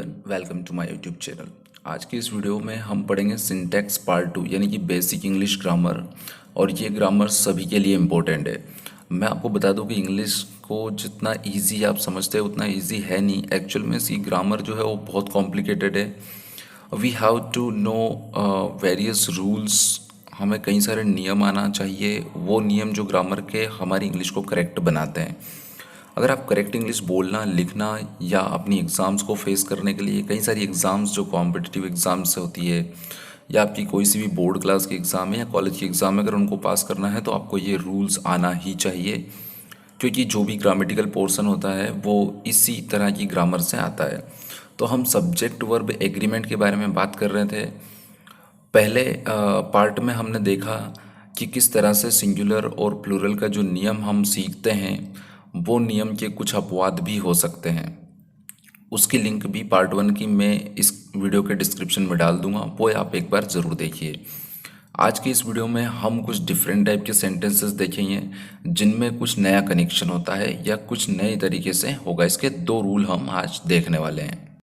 Everyone, welcome to my YouTube channel. आज की इस वीडियो में हम पढ़ेंगे सिंटैक्स पार्ट 2 यानी कि बेसिक इंग्लिश ग्रामर। और ये ग्रामर सभी के लिए इम्पोर्टेंट है। मैं आपको बता दूं कि इंग्लिश को जितना इजी आप समझते हैं उतना इजी है नहीं। एक्चुअल में इसकी ग्रामर जो है वो बहुत कॉम्प्लिकेटेड है। We have to know various rules. हमें कई सारे नियम आना चाहिए, वो नियम जो ग्रामर के हमारी इंग्लिश को करेक्ट बनाते हैं। अगर आप करेक्ट इंग्लिश बोलना, लिखना या अपनी एग्ज़ाम्स को फेस करने के लिए, कई सारी एग्ज़ाम्स जो कॉम्पिटिटिव एग्ज़ाम्स से होती है या आपकी कोई सी भी बोर्ड क्लास की एग्ज़ाम है या कॉलेज की एग्ज़ाम है, अगर उनको पास करना है तो आपको ये रूल्स आना ही चाहिए। क्योंकि जो भी ग्रामेटिकल पोर्शन होता है वो इसी तरह की ग्रामर से आता है। तो हम सब्जेक्ट वर्ब एग्रीमेंट के बारे में बात कर रहे थे। पहले पार्ट में हमने देखा कि किस तरह से सिंगुलर और प्लूरल का जो नियम हम सीखते हैं वो नियम के कुछ अपवाद भी हो सकते हैं। उसकी लिंक भी पार्ट 1 की मैं इस वीडियो के डिस्क्रिप्शन में डाल दूंगा, वो आप एक बार ज़रूर देखिए। आज की इस वीडियो में हम कुछ डिफरेंट टाइप के सेंटेंसेस देखेंगे जिनमें कुछ नया कनेक्शन होता है या कुछ नए तरीके से होगा। इसके दो रूल हम आज देखने वाले हैं।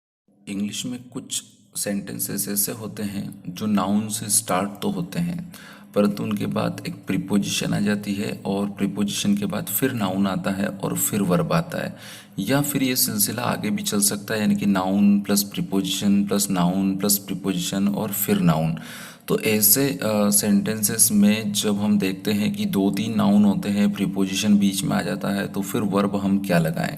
इंग्लिश में कुछ सेंटेंसेस ऐसे होते हैं जो नाउन से स्टार्ट तो होते हैं, परंतु उनके बाद एक प्रीपोजिशन आ जाती है और प्रीपोजिशन के बाद फिर नाउन आता है और फिर वर्ब आता है, या फिर ये सिलसिला आगे भी चल सकता है, यानी कि noun plus preposition plus noun plus preposition और फिर नाउन। तो ऐसे सेंटेंसेस में जब हम देखते हैं कि दो तीन नाउन होते हैं, प्रीपोजिशन बीच में आ जाता है, तो फिर वर्ब हम क्या लगाएं।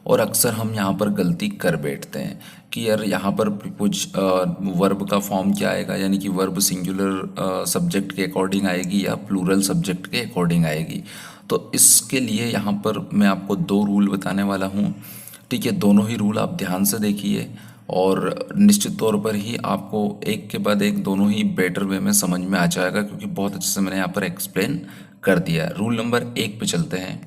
और अक्सर हम यहाँ पर गलती कर बैठते हैं कि यार यहाँ पर वर्ब का फॉर्म क्या आएगा, यानी कि वर्ब सिंगुलर सब्जेक्ट के अकॉर्डिंग आएगी या प्लूरल सब्जेक्ट के अकॉर्डिंग आएगी। तो इसके लिए यहाँ पर मैं आपको दो रूल बताने वाला हूँ। ठीक है, दोनों ही रूल आप ध्यान से देखिए और निश्चित तौर पर ही आपको एक के बाद एक दोनों ही बेटर वे में समझ में आ जाएगा, क्योंकि बहुत अच्छे से मैंने यहाँ पर एक्सप्लेन कर दिया। रूल नंबर 1 पे चलते हैं।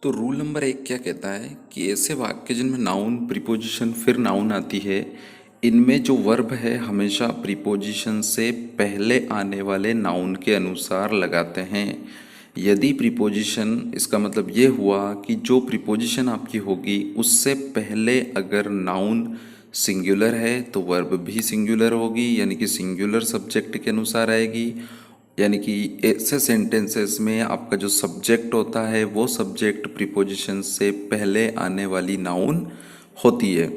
तो रूल नंबर 1 क्या कहता है कि ऐसे वाक्य जिनमें नाउन प्रीपोजिशन फिर नाउन आती है, इनमें जो वर्ब है हमेशा प्रीपोजिशन से पहले आने वाले नाउन के अनुसार लगाते हैं। यदि प्रीपोजिशन, इसका मतलब ये हुआ कि जो प्रीपोजिशन आपकी होगी उससे पहले अगर नाउन सिंगुलर है तो वर्ब भी सिंगुलर होगी, यानी कि सिंगुलर सब्जेक्ट के अनुसार आएगी। यानी कि ऐसे सेंटेंसेस में आपका जो सब्जेक्ट होता है वो सब्जेक्ट प्रीपोजिशन से पहले आने वाली नाउन होती है,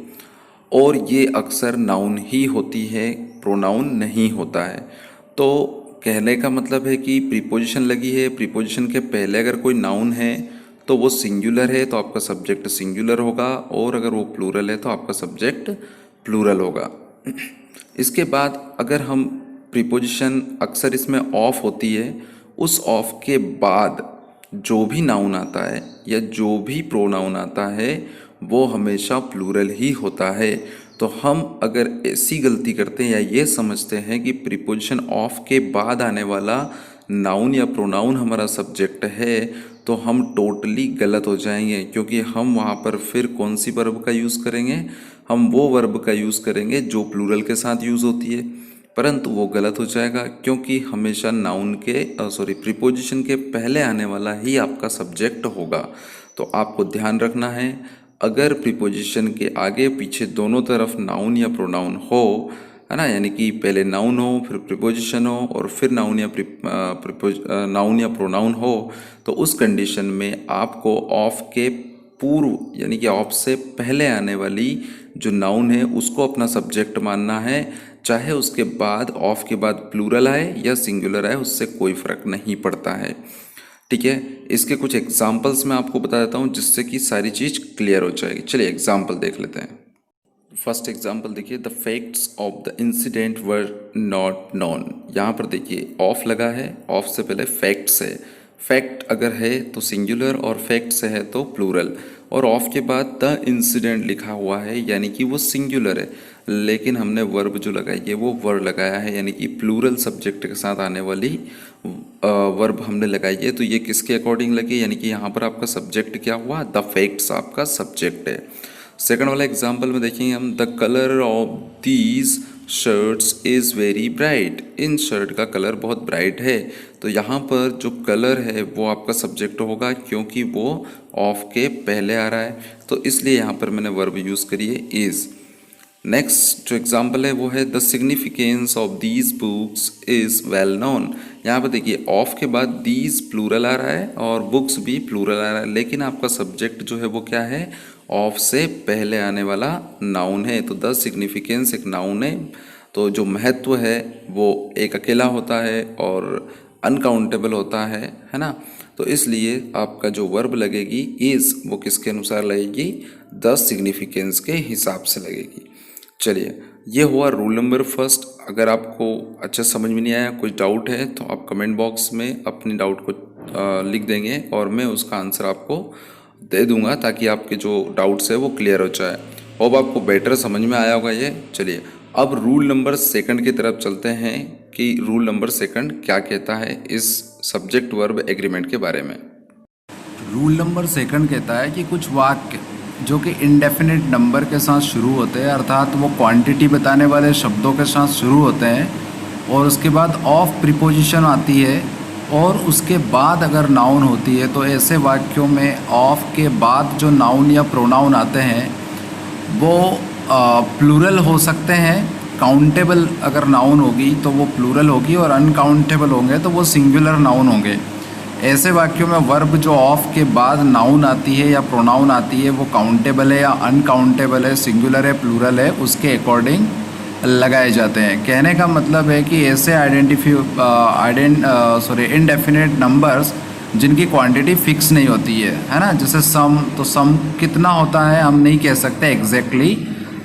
और ये अक्सर नाउन ही होती है, प्रोनाउन नहीं होता है। तो कहने का मतलब है कि प्रीपोजिशन लगी है, प्रीपोजिशन के पहले अगर कोई नाउन है तो वो सिंगुलर है तो आपका सब्जेक्ट सिंगुलर होगा, और अगर वो प्लूरल है तो आपका सब्जेक्ट प्लूरल होगा। इसके बाद अगर हम प्रीपोजिशन अक्सर इसमें ऑफ होती है, उस ऑफ के बाद जो भी नाउन आता है या जो भी प्रोनाउन आता है वो हमेशा प्लूरल ही होता है। तो हम अगर ऐसी गलती करते हैं या ये समझते हैं कि प्रीपोजिशन ऑफ के बाद आने वाला नाउन या प्रोनाउन हमारा सब्जेक्ट है, तो हम टोटली गलत हो जाएंगे, क्योंकि हम वहाँ पर फिर कौन सी वर्ब का यूज़ करेंगे, हम वो वर्ब का यूज़ करेंगे जो प्लूरल के साथ यूज़ होती है। परंतु वो गलत हो जाएगा, क्योंकि हमेशा नाउन के प्रीपोजिशन के पहले आने वाला ही आपका सब्जेक्ट होगा। तो आपको ध्यान रखना है, अगर प्रीपोजिशन के आगे पीछे दोनों तरफ नाउन या प्रोनाउन हो, है ना, यानी कि पहले नाउन हो फिर प्रीपोजिशन हो और फिर नाउन या प्रोनाउन हो, तो उस कंडीशन में आपको ऑफ के पूर्व यानी कि ऑफ से पहले आने वाली जो नाउन है उसको अपना सब्जेक्ट मानना है। चाहे उसके बाद ऑफ के बाद प्लूरल आए या सिंगुलर आए, उससे कोई फर्क नहीं पड़ता है। ठीक है, इसके कुछ एग्जाम्पल्स मैं आपको बता देता हूँ जिससे कि सारी चीज़ क्लियर हो जाएगी। चलिए एग्जाम्पल देख लेते हैं। फर्स्ट एग्जाम्पल देखिए, the facts of the incident were not known. यहाँ पर देखिए ऑफ लगा है, ऑफ से पहले फैक्ट्स है। फैक्ट अगर है तो सिंगुलर और फैक्ट्स है तो प्लूरल, और ऑफ के बाद द इंसिडेंट लिखा हुआ है यानी कि वो सिंगुलर है, लेकिन हमने वर्ब जो लगाई है वो वर्ब लगाया है, यानी कि प्लूरल सब्जेक्ट के साथ आने वाली वर्ब हमने लगाई है। तो ये किसके अकॉर्डिंग लगी, यानी कि यहाँ पर आपका सब्जेक्ट क्या हुआ, द फैक्ट्स आपका सब्जेक्ट है। सेकंड वाला एग्जाम्पल में देखेंगे हम, the colour of these shirts is very bright. In shirt का कलर बहुत ब्राइट है। तो यहाँ पर जो कलर है वो आपका सब्जेक्ट होगा, क्योंकि वो ऑफ के पहले आ रहा है, तो इसलिए यहाँ पर मैंने वर्ब यूज़ करी है इज़। नेक्स्ट जो एग्जाम्पल है वो है the significance of these books is well known. यहाँ पर देखिए ऑफ के बाद दीज प्लूरल आ रहा है और बुक्स भी प्लूरल आ रहा है, लेकिन आपका सब्जेक्ट जो है वो क्या है, ऑफ से पहले आने वाला नाउन है। तो द सिग्निफिकेंस एक नाउन है, तो जो महत्व है वो एक अकेला होता है और अनकाउंटेबल होता है ना। तो इसलिए आपका जो वर्ब लगेगी इज़ वो किसके अनुसार लगेगी, द सिग्निफिकेंस के हिसाब से लगेगी। चलिए ये हुआ रूल नंबर फर्स्ट। अगर आपको अच्छा समझ में नहीं आया, कुछ डाउट है, तो आप कमेंट बॉक्स में अपनी डाउट को लिख देंगे और मैं उसका आंसर आपको दे दूंगा, ताकि आपके जो डाउट्स है वो क्लियर हो जाए। होप आपको बेटर समझ में आया होगा ये। चलिए अब रूल नंबर सेकंड की तरफ चलते हैं कि रूल नंबर सेकंड क्या कहता है इस सब्जेक्ट वर्ब एग्रीमेंट के बारे में। रूल नंबर सेकंड कहता है कि कुछ वाक्य जो कि इंडेफिनिट नंबर के साथ शुरू होते हैं, अर्थात वो क्वांटिटी बताने वाले शब्दों के साथ शुरू होते हैं, और उसके बाद ऑफ प्रीपोजिशन आती है और उसके बाद अगर नाउन होती है, तो ऐसे वाक्यों में ऑफ के बाद जो नाउन या प्रोनाउन आते हैं वो प्लूरल हो सकते हैं। काउंटेबल अगर नाउन होगी तो वो प्लूरल होगी, और अनकाउंटेबल होंगे तो वो सिंगुलर नाउन होंगे। ऐसे वाक्यों में वर्ब जो ऑफ के बाद नाउन आती है या प्रोनाउन आती है वो काउंटेबल है या अनकाउंटेबल है, सिंगुलर है, प्लूरल है, उसके अकॉर्डिंग लगाए जाते हैं। कहने का मतलब है कि ऐसे इनडेफिनेट नंबर्स जिनकी क्वांटिटी फिक्स नहीं होती है ना, जैसे सम, तो सम कितना होता है हम नहीं कह सकते एग्जैक्टली।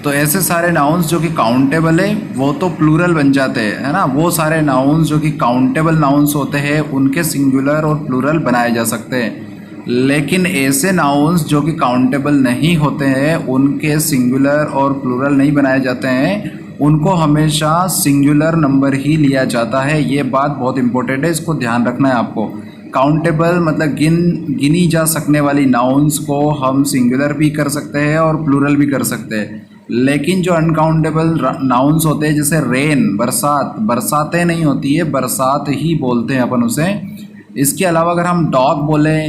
तो ऐसे सारे नाउन्स जो कि काउंटेबल है वो तो प्लूरल बन जाते हैं, है ना। वो सारे नाउन्स जो कि काउंटेबल नाउन्स होते हैं उनके सिंगुलर और प्लूरल बनाए जा सकते हैं। लेकिन ऐसे नाउन्स जो कि काउंटेबल नहीं होते हैं उनके सिंगुलर और प्लूरल नहीं बनाए जाते हैं, उनको हमेशा सिंगुलर नंबर ही लिया जाता है। ये बात बहुत इंपॉर्टेंट है, इसको ध्यान रखना है आपको। काउंटेबल मतलब गिनी जा सकने वाली नाउन्स को हम सिंगुलर भी कर सकते हैं और प्लूरल भी कर सकते हैं। लेकिन जो अनकाउंटेबल नाउन्स होते हैं, जैसे रेन, बरसात, बरसातें नहीं होती है, बरसात ही बोलते हैं अपन उसे। इसके अलावा अगर हम डॉग बोले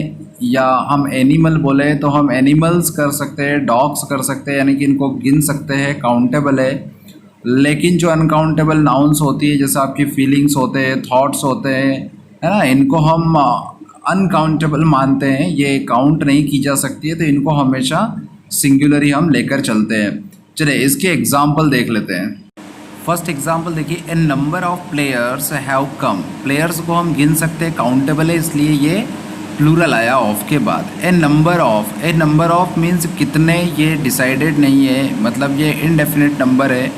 या हम एनिमल बोले तो हम एनिमल्स कर सकते हैं, डॉग्स कर सकते हैं, यानी कि इनको गिन सकते हैं, काउंटेबल है। लेकिन जो अनकाउंटेबल नाउन्स होती है, जैसे आपकी फीलिंग्स होते हैं, थॉट्स होते हैं, है ना, इनको हम अनकाउंटेबल मानते हैं, ये काउंट नहीं की जा सकती है, तो इनको हमेशा सिंगुलर ही हम लेकर चलते हैं। चलिए इसके एग्जाम्पल देख लेते हैं। फर्स्ट एग्जाम्पल देखिए, a number of players have come. Players को हम गिन सकते हैं, काउंटेबल है, इसलिए ये प्लूरल आया ऑफ के बाद। ए नंबर ऑफ मीन्स कितने, ये डिसाइडेड नहीं है, मतलब ये इनडेफिनिट नंबर है,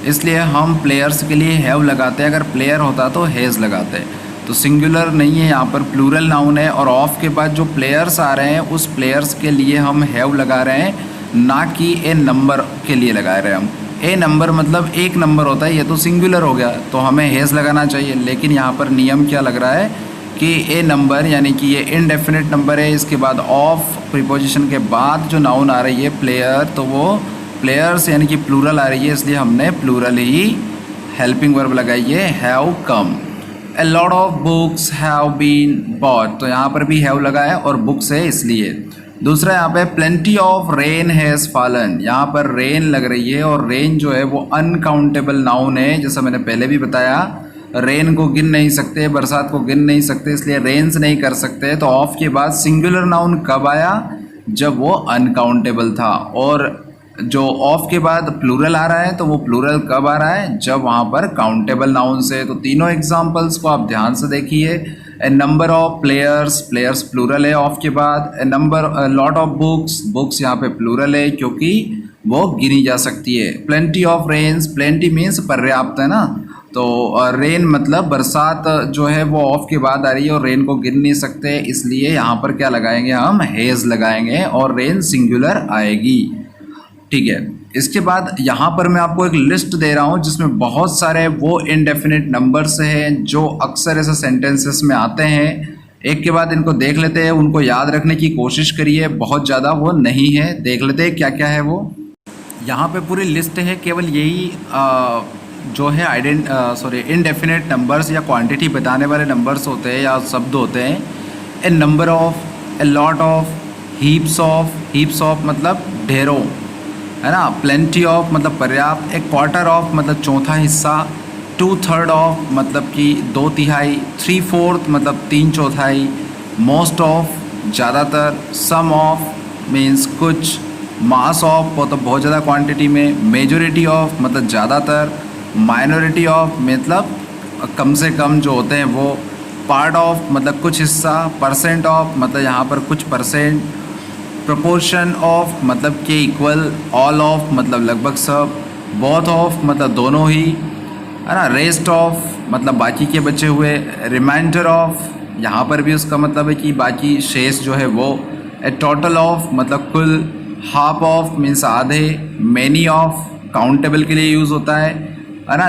इसलिए हम प्लेयर्स के लिए हैव लगाते हैं। अगर प्लेयर होता तो हैज़ लगाते, तो सिंगुलर नहीं है, यहाँ पर प्लूरल नाउन है, और ऑफ के बाद जो प्लेयर्स आ रहे हैं उस प्लेयर्स के लिए हम हैव लगा रहे हैं, ना कि ए नंबर के लिए लगा रहे हैं हम। ए नंबर मतलब एक नंबर होता है, ये तो सिंगुलर हो गया, तो हमें हैज़ लगाना चाहिए। लेकिन यहाँ पर नियम क्या लग रहा है कि ए नंबर यानी कि ये इनडेफिनिट नंबर है, इसके बाद ऑफ प्रीपोजिशन के बाद जो नाउन आ रही है प्लेयर, तो वो प्लेयर्स यानी कि प्लूरल आ रही है, इसलिए हमने प्लूरल ही हेल्पिंग वर्ब लगाई है, have come. A lot of books have been bought, तो यहाँ पर भी हैव लगा है और बुक्स है इसलिए। दूसरा यहाँ पे plenty of rain has fallen, यहाँ पर रेन लग रही है, और रेन जो है वो अनकाउंटेबल नाउन है, जैसा मैंने पहले भी बताया। रेन को गिन नहीं सकते, बरसात को गिन नहीं सकते, इसलिए रेन्स नहीं कर सकते। तो ऑफ के बाद सिंगुलर नाउन कब आया, जब वो अनकाउंटेबल था। और जो ऑफ के बाद प्लूरल आ रहा है, तो वो प्लूरल कब आ रहा है, जब वहाँ पर काउंटेबल नाउन से। तो तीनों एग्जांपल्स को आप ध्यान से देखिए। A number of players, players plural है ऑफ के बाद। A lot of books, books यहाँ पे प्लूरल है क्योंकि वो गिनी जा सकती है। Plenty of rains, plenty means पर्याप्त है ना, तो रेन मतलब बरसात जो है वो ऑफ के बाद आ रही है और रेन को गिन नहीं सकते, इसलिए यहाँ पर क्या लगाएंगे हम, हैज़ लगाएंगे, और रेन सिंगुलर आएगी। ठीक है, इसके बाद यहाँ पर मैं आपको एक लिस्ट दे रहा हूँ जिसमें बहुत सारे वो इनडेफिनिट नंबर्स हैं जो अक्सर ऐसे सेंटेंसेस में आते हैं। एक के बाद इनको देख लेते हैं, उनको याद रखने की कोशिश करिए, बहुत ज़्यादा वो नहीं है। देख लेते हैं क्या क्या है वो। यहाँ पे पूरी लिस्ट है, केवल यही जो है इनडेफिनेट नंबर्स या क्वांटिटी बताने वाले नंबर्स होते हैं या शब्द होते हैं। A number of, a lot of, heaps of मतलब ढेरों, है ना। प्लेंटी ऑफ मतलब पर्याप्त, एक क्वार्टर ऑफ मतलब चौथा हिस्सा, 2/3 ऑफ मतलब कि 2/3, 3/4 मतलब 3/4, मोस्ट ऑफ ज़्यादातर, सम ऑफ मीन्स कुछ, मास ऑफ मतलब बहुत ज़्यादा क्वांटिटी में, मेजोरिटी ऑफ मतलब ज़्यादातर, माइनॉरिटी ऑफ मतलब कम से कम जो होते हैं वो, पार्ट ऑफ मतलब कुछ हिस्सा, परसेंट ऑफ मतलब यहाँ पर कुछ परसेंट, प्रोपोर्शन ऑफ मतलब के इक्वल, ऑल ऑफ मतलब लगभग सब, बोथ ऑफ मतलब दोनों ही, है ना। रेस्ट ऑफ मतलब बाकी के बचे हुए, रिमाइंडर ऑफ यहाँ पर भी उसका मतलब है कि बाकी शेष जो है वो, ए टोटल ऑफ मतलब कुल, हाफ ऑफ मीन्स आधे, मैनी ऑफ काउंटेबल के लिए यूज़ होता है ना।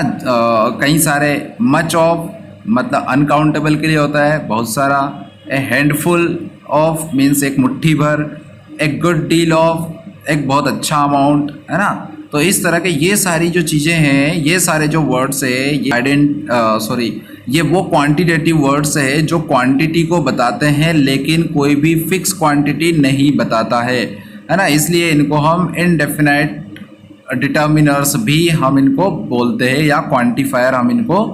कई सारे, मच ऑफ मतलब अनकाउंटेबल के लिए होता है, बहुत सारा, ए हैंडफुल ऑफ मीन्स एक मुट्ठी भर, एक गुड डील ऑफ एक बहुत अच्छा अमाउंट, है ना। तो इस तरह के ये सारी जो चीज़ें हैं, ये सारे जो वर्ड्स है, ये ये वो क्वांटिटेटिव वर्ड्स है जो क्वांटिटी को बताते हैं लेकिन कोई भी फिक्स क्वांटिटी नहीं बताता है ना। इसलिए इनको हम इनडेफिनाइट डिटर्मिनर्स भी हम इनको बोलते हैं, या क्वांटिफायर हम इनको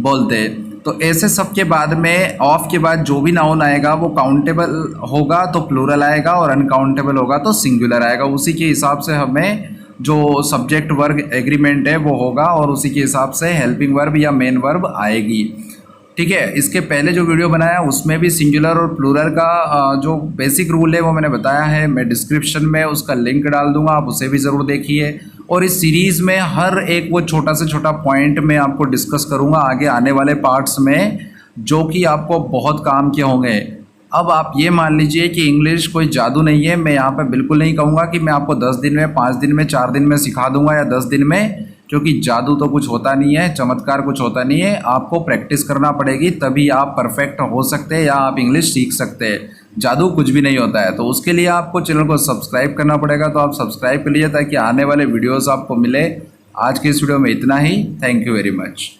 बोलते हैं। तो ऐसे सब के बाद में, ऑफ के बाद जो भी नाउन आएगा वो काउंटेबल होगा तो प्लूरल आएगा, और अनकाउंटेबल होगा तो सिंगुलर आएगा। उसी के हिसाब से हमें जो सब्जेक्ट वर्ब एग्रीमेंट है वो होगा, और उसी के हिसाब से हेल्पिंग वर्ब या मेन वर्ब आएगी। ठीक है, इसके पहले जो वीडियो बनाया उसमें भी सिंगुलर और प्लूरल का जो बेसिक रूल है वो मैंने बताया है। मैं डिस्क्रिप्शन में उसका लिंक डाल दूंगा, आप उसे भी ज़रूर देखिए। और इस सीरीज़ में हर एक वो छोटा से छोटा पॉइंट मैं आपको डिस्कस करूंगा आगे आने वाले पार्ट्स में, जो कि आपको बहुत काम के होंगे। अब आप ये मान लीजिए कि इंग्लिश कोई जादू नहीं है। मैं यहाँ पे बिल्कुल नहीं कहूँगा कि मैं आपको 10 दिन में, 5 दिन में, 4 दिन में सिखा दूंगा, या 10 दिन में, क्योंकि जादू तो कुछ होता नहीं है, चमत्कार कुछ होता नहीं है। आपको प्रैक्टिस करना पड़ेगी, तभी आप परफेक्ट हो सकते हैं या आप इंग्लिश सीख सकते हैं। जादू कुछ भी नहीं होता है। तो उसके लिए आपको चैनल को सब्सक्राइब करना पड़ेगा, तो आप सब्सक्राइब कर लीजिए ताकि आने वाले वीडियोज़ आपको मिले। आज के इस वीडियो में इतना ही। Thank you very much.